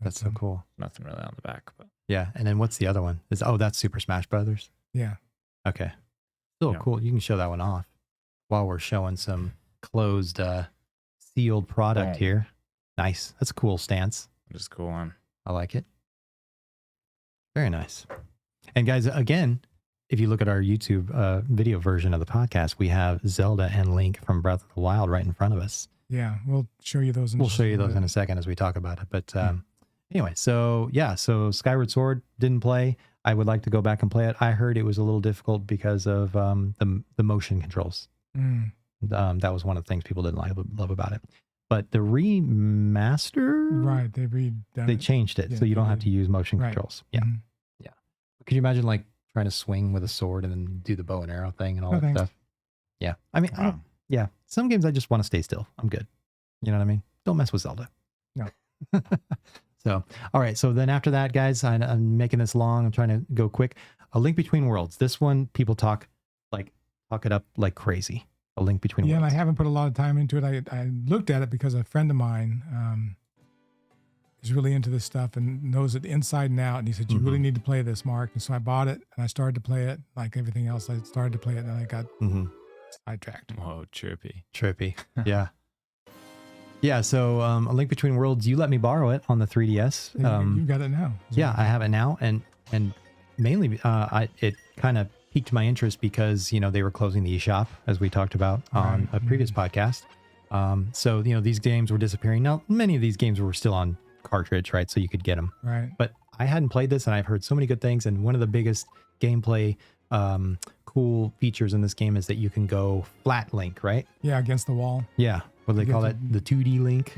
That's so cool. Nothing really on the back, but yeah. And then what's the other one? That's Super Smash Brothers. Yeah. Okay. Still cool. You can show that one off while we're showing some closed, sealed product here. Nice. That's a cool stance. It's a cool one. I like it. Very nice. And guys, again, if you look at our YouTube video version of the podcast, we have Zelda and Link from Breath of the Wild right in front of us. Yeah, we'll show you those. We'll show you those in a second as we talk about it. But anyway, so Skyward Sword didn't play. I would like to go back and play it. I heard it was a little difficult because of the motion controls. That was one of the things people didn't love about it. But the remaster, right? They changed it, so you don't have to use motion controls. Yeah, yeah. Could you imagine like trying to swing with a sword and then do the bow and arrow thing and all that stuff? Yeah, I mean, some games I just want to stay still. I'm good. You know what I mean? Don't mess with Zelda. No. So, all right. So then after that, guys, I'm making this long. I'm trying to go quick. A Link Between Worlds. This one, people talk it up like crazy. A Link Between Worlds. Yeah, and I haven't put a lot of time into it. I looked at it because a friend of mine is really into this stuff and knows it inside and out. And he said, you really need to play this, Mark. And so I bought it and I started to play it. Like everything else, I started to play it and I got sidetracked. Whoa, trippy. Yeah. Yeah, so A Link Between Worlds, you let me borrow it on the 3DS. You've got it now. Yeah, I have it now. And mainly it kind of piqued my interest because, they were closing the eShop, as we talked about on a previous podcast. So, these games were disappearing. Now, many of these games were still on cartridge, right? So you could get them. Right. But I hadn't played this, and I've heard so many good things. And one of the biggest gameplay cool features in this game is that you can go flat link, right? Yeah, against the wall. Yeah. What do they call it? The 2D link?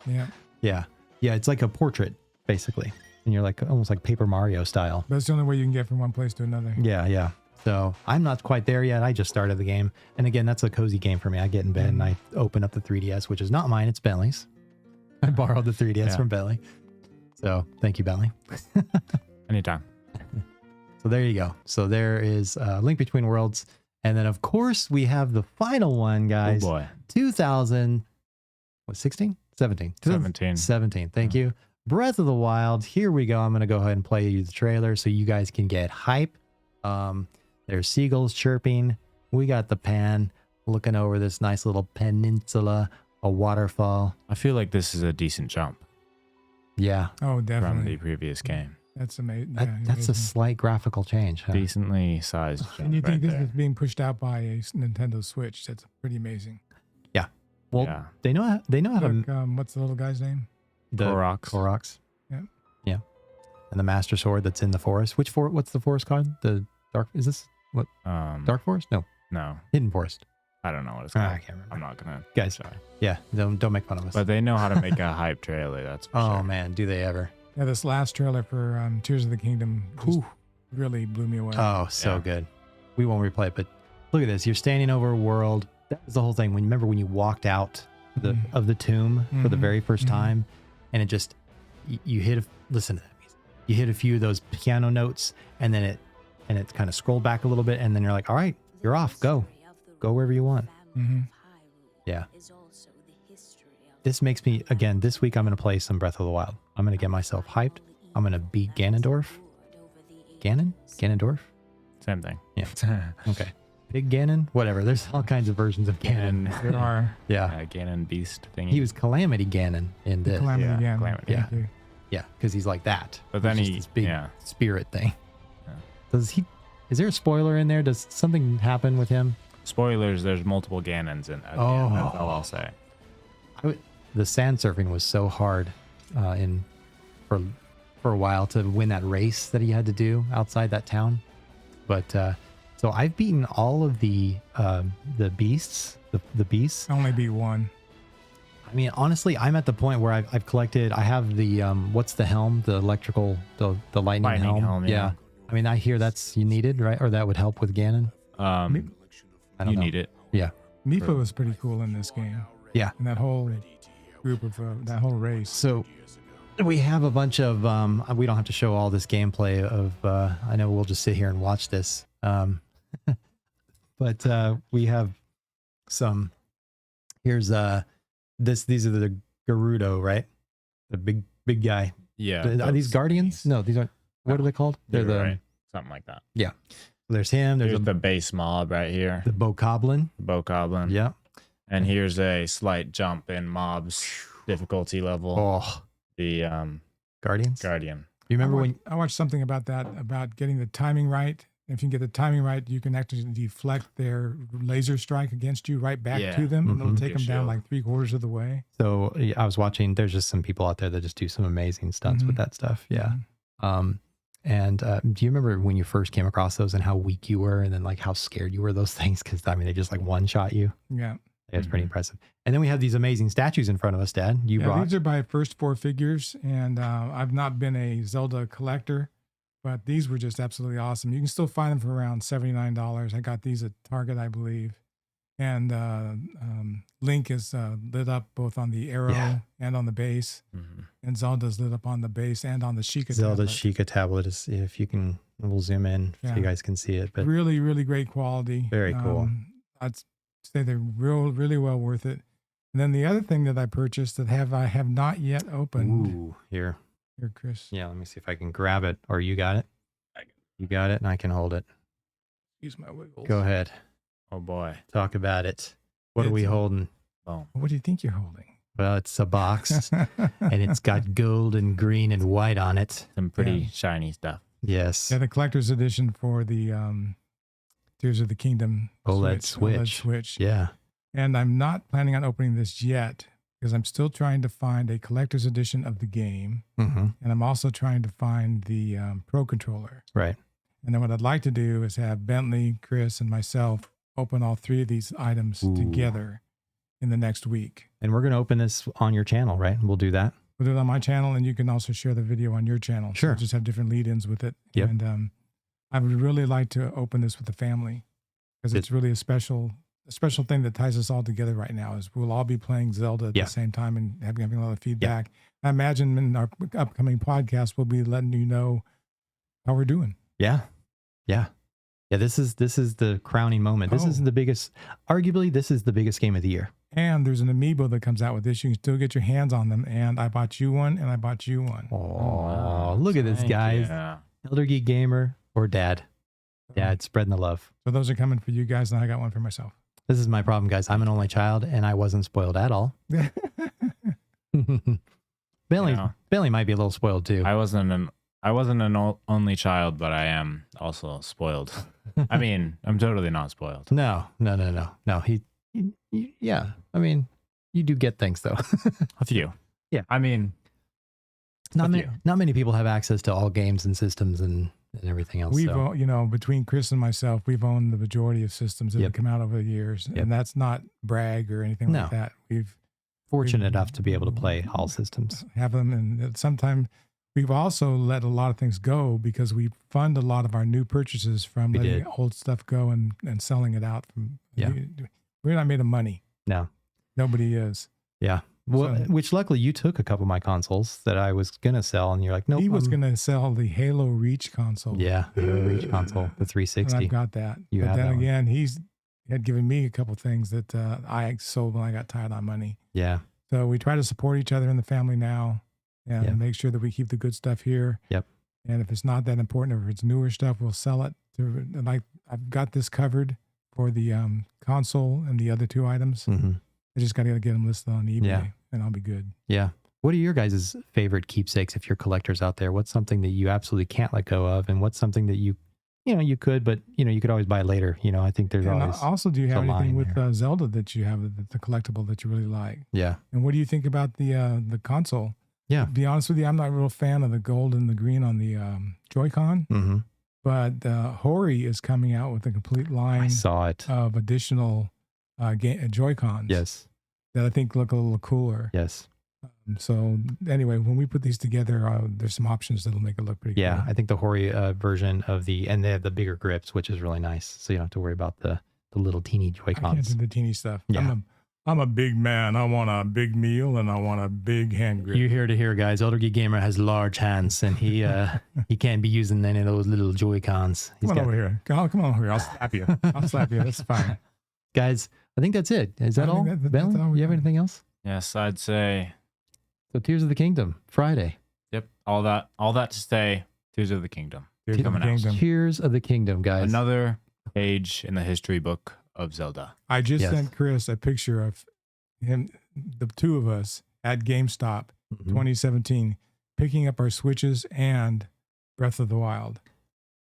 Yeah. Yeah. Yeah, it's like a portrait, basically. And you're like almost like Paper Mario style. But it's the only way you can get from one place to another. Yeah, yeah. So I'm not quite there yet. I just started the game. And again, that's a cozy game for me. I get in bed and I open up the 3DS, which is not mine. It's Bentley's. I borrowed the 3DS from Bentley. So thank you, Bentley. Anytime. So there you go. So there is Link Between Worlds. And then, of course, we have the final one, guys. Oh, boy. 2016? 17. 17. Thank you. Breath of the Wild. Here we go. I'm going to go ahead and play you the trailer so you guys can get hype. There's seagulls chirping. We got the pan looking over this nice little peninsula, a waterfall. I feel like this is a decent jump. Yeah. Oh, From definitely. the previous game. That's amazing. That's a slight graphical change. Huh? Decently sized jump. And you think right this there. is being pushed out by a Nintendo Switch? That's pretty amazing. Yeah. Well, Yeah. they know how to. Look, what's the little guy's name? The Koroks. Yeah. Yeah. And the Master Sword that's in the forest. What's the forest called? The Dark. Is this what? Dark Forest? No. No. Hidden Forest. I don't know what it's called. I can't remember. I'm not gonna. Guys. Sorry. Yeah. Don't make fun of us. But they know how to make a hype trailer. That's for oh sure. man, do they ever? Yeah, this last trailer for Tears of the Kingdom just really blew me away. Oh, so good. We won't replay it, but look at this. You're standing over a world. That was the whole thing. Remember when you walked out of the tomb for the very first time, and it just you hit. Listen to that music. You hit a few of those piano notes, and then it kind of scrolled back a little bit, and then you're like, all right, you're off. Go wherever you want. Yeah. This makes me, again, this week I'm going to play some Breath of the Wild. I'm going to get myself hyped. I'm going to beat Ganondorf. Ganondorf? Same thing. Yeah. Okay. Big Ganon? Whatever. There's all kinds of versions of Ganon. There are. Yeah. Ganon Beast thingy. He was Calamity Ganon in this. Calamity again. Calamity. Thank you. Yeah, because he's like that. But then He's he, just this big yeah. spirit thing. Yeah. Is there a spoiler in there? Does something happen with him? Spoilers, there's multiple Ganons in that. Oh. Game, that's all I'll say. The sand surfing was so hard for a while to win that race that he had to do outside that town. But so I've beaten all of the beasts, the beasts. I only beat one. I mean, honestly, I'm at the point where I've collected. I have the what's the helm? The electrical, the lightning helm. Yeah. I mean, I hear that's you needed, right? Or that would help with Ganon. I don't You know. need it. Yeah. Mifa was pretty cool in this game. Yeah. And that whole group of that whole race. So we have a bunch of we don't have to show all this gameplay of I know we'll just sit here and watch this. But we have some these are the Gerudo, right? The big guy. Yeah. Are these guardians? No, these aren't. What are they called? They're the right. Something like that. Yeah. There's him, There's the base mob right here. the Bokoblin. Bokoblin. Yeah. And here's a slight jump in mobs difficulty level. Oh, The Guardians. Guardian. You remember when I watched something about that, about getting the timing right. If you can get the timing right, you can actually deflect their laser strike against you right back Yeah. to them. And it'll Mhm. take them down like 3/4 of the way. So yeah, I was watching, there's just some people out there that just do some amazing stunts with that stuff. Yeah. And do you remember when you first came across those and how weak you were and then like how scared you were of those things? Because I mean, they just like one shot you. Yeah. Yeah, it's pretty impressive. And then we have these amazing statues in front of us, Dad. You Yeah, brought. these are by first four figures. And I've not been a Zelda collector, but these were just absolutely awesome. You can still find them for around $79. I got these at Target, I believe. And Link is lit up both on the arrow and on the base. And Zelda's lit up on the base and on the Sheikah Zelda's tablet. Sheikah tablet is, if you can, we'll zoom in so Yeah. you guys can see it. But Really, really great quality. Very cool. I'd say they're really well worth it. And then the other thing that I purchased that I have not yet opened. ooh, here. Here, Chris. Yeah, let me see if I can grab it. Or you got it? You got it, and I can hold it. Use my wiggles. Go ahead. Oh boy. Talk about it. What are we holding? Boom. What do you think you're holding? Well, it's a box, and it's got gold and green and white on it. Some pretty Yeah. shiny stuff. Yes. Yeah, the collector's edition for the Tears of the Kingdom OLED OLED Switch. Switch. Yeah. And I'm not planning on opening this yet because I'm still trying to find a collector's edition of the game. Mm-hmm. And I'm also trying to find the Pro Controller. Right. And then what I'd like to do is have Bentley, Chris, and myself open all three of these items together in the next week. And we're going to open this on your channel, right? We'll do that. We'll do it on my channel, and you can also share the video on your channel. Sure. So we'll just have different lead-ins with it. Yep. And I would really like to open this with the family because it's really a special thing that ties us all together right now. Is we'll all be playing Zelda at the same time and having a lot of feedback. I imagine in our upcoming podcast, we'll be letting you know how we're doing. Yeah. This is the crowning moment. This is the biggest, arguably, this is the biggest game of the year. And there's an amiibo that comes out with this. You can still get your hands on them. And I bought you one, and I bought you one. Oh, look at this, guys. Elder Geek Gamer or Dad. Dad, spreading the love. So those are coming for you guys, and I got one for myself. This is my problem, guys. I'm an only child, and I wasn't spoiled at all. Bentley might be a little spoiled, too. I wasn't an only child, but I am also spoiled. I mean, I'm totally not spoiled. No. Yeah. I mean, you do get things though. A few. Yeah. I mean, not many people have access to all games and systems and everything else. We've, between Chris and myself, we've owned the majority of systems that have come out over the years, and that's not brag or anything like that. We've fortunate enough to be able to play all systems. Have them, and sometimes we've also let a lot of things go because we fund a lot of our new purchases from letting old stuff go and selling it out. We're not made of money. No. Nobody is. Yeah. Well, which luckily you took a couple of my consoles that I was going to sell, and you're like, nope. He was going to sell the Halo Reach console. Yeah, Halo Reach console, the 360. And I've got that. But then again, he had given me a couple things that I sold when I got tight on money. Yeah. So we try to support each other in the family now and make sure that we keep the good stuff here. Yep. And if it's not that important, or if it's newer stuff, we'll sell it. I've got this covered for the console and the other two items. Mm-hmm. I just got to get them listed on eBay, and I'll be good. Yeah. What are your guys' favorite keepsakes if you're collectors out there? What's something that you absolutely can't let go of, and what's something that you could, but you could always buy later. I think there's always. Also, do you have anything with Zelda that you have, the collectible that you really like? Yeah. And what do you think about the console? Yeah. To be honest with you, I'm not a real fan of the gold and the green on the Joy-Con. Mm-hmm. But Hori is coming out with a complete line. I saw it. Of additional Joy-Cons. Yes. That I think look a little cooler. Yes. So anyway, when we put these together, there's some options that'll make it look pretty good. Yeah, I think the Hori version of and they have the bigger grips, which is really nice. So you don't have to worry about the little teeny Joy-Cons. I can't do the teeny stuff. Yeah. I'm a big man. I want a big meal and I want a big hand grip. You hear to hear, guys. Elder Geek Gamer has large hands, and he can't be using any of those little Joy-Cons. Come on over here. Come on over here. I'll slap you. I'll slap you. That's fine. Guys, I think that's it. Is that all? Bentley, you have anything else? Yes, I'd say. So Tears of the Kingdom, Friday. Yep. All that to say, Tears of the Kingdom. Tears of the Kingdom, guys. Another page in the history book of Zelda. I just sent Chris a picture of him, the two of us at GameStop 2017, picking up our Switches and Breath of the Wild.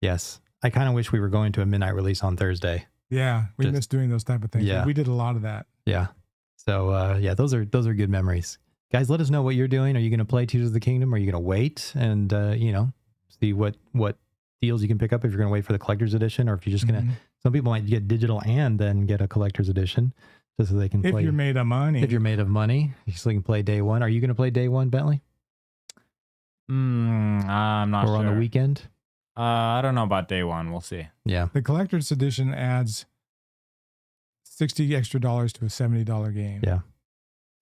Yes. I kind of wish we were going to a midnight release on Thursday. Yeah, we miss doing those type of things. Yeah. We did a lot of that. Yeah. So those are good memories. Guys, let us know what you're doing. Are you going to play Tears of the Kingdom? Are you going to wait and see what deals you can pick up if you're going to wait for the collector's edition, or if you're just going to? Some people might get digital and then get a collector's edition just so they can play. If you're made of money. If you're made of money, so you can play day one. Are you going to play day one, Bentley? I'm not sure. Or on the weekend? I don't know about day one. We'll see. Yeah. The collector's edition adds $60 extra to a $70 game. Yeah.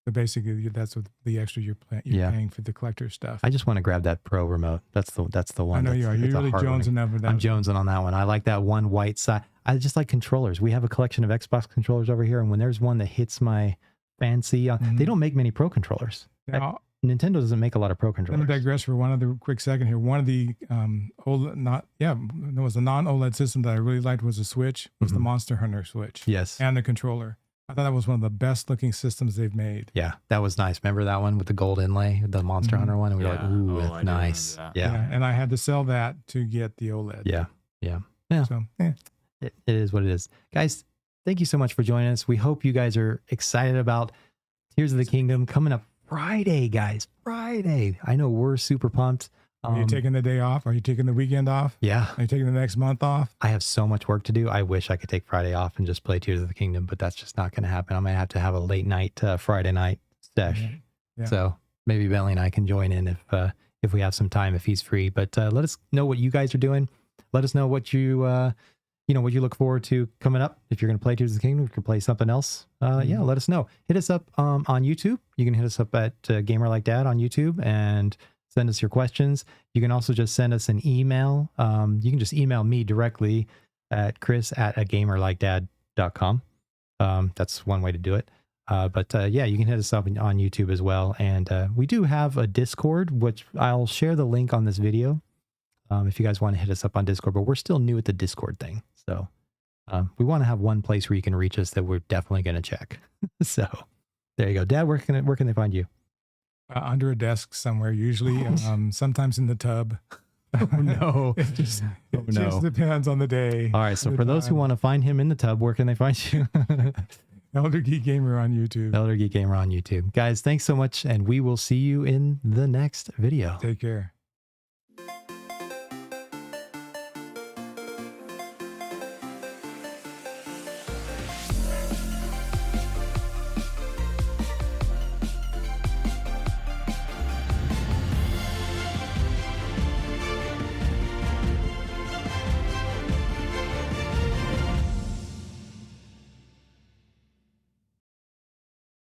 So basically, that's what the extra you're paying for the collector stuff. I just want to grab that Pro remote. That's the one. I know you are. You're really jonesing over that. I'm jonesing on that one. I like that one white side. I just like controllers. We have a collection of Xbox controllers over here, and when there's one that hits my fancy, they don't make many Pro controllers. Now, Nintendo doesn't make a lot of Pro controllers. Let me digress for one other quick second here. One of the there was a non-OLED system that I really liked was the Switch. Was the Monster Hunter Switch? Yes, and the controller. I thought that was one of the best looking systems they've made. Yeah, that was nice. Remember that one with the gold inlay, the Monster Hunter one? And we were like, ooh, that's nice. Yeah. And I had to sell that to get the OLED. Yeah. So, It is what it is. Guys, thank you so much for joining us. We hope you guys are excited about Tears of the Kingdom coming up Friday, guys. Friday. I know we're super pumped. Are you taking the day off? Are you taking the weekend off? Yeah. Are you taking the next month off? I have so much work to do. I wish I could take Friday off and just play Tears of the Kingdom, but that's just not going to happen. I'm going to have a late night Friday night sesh. Yeah. So maybe Bentley and I can join in if we have some time, if he's free. But let us know what you guys are doing. Let us know what you what you look forward to coming up. If you're going to play Tears of the Kingdom, if you can play something else, yeah, let us know. Hit us up on YouTube. You can hit us up at Gamer Like Dad on YouTube and send us your questions. You can also just send us an email. You can just email me directly at chris@agamerlikedad.com. That's one way to do it. But yeah, you can hit us up on YouTube as well. And we do have a Discord, which I'll share the link on this video if you guys want to hit us up on Discord. But we're still new at the Discord thing. So we want to have one place where you can reach us that we're definitely going to check. So there you go. Dad, where can they find you? Under a desk somewhere, usually. Sometimes in the tub. Oh, no. It just depends on the day. All right. So for those who want to find him in the tub, where can they find you? Elder Geek Gamer on YouTube. Elder Geek Gamer on YouTube. Guys, thanks so much. And we will see you in the next video. Take care.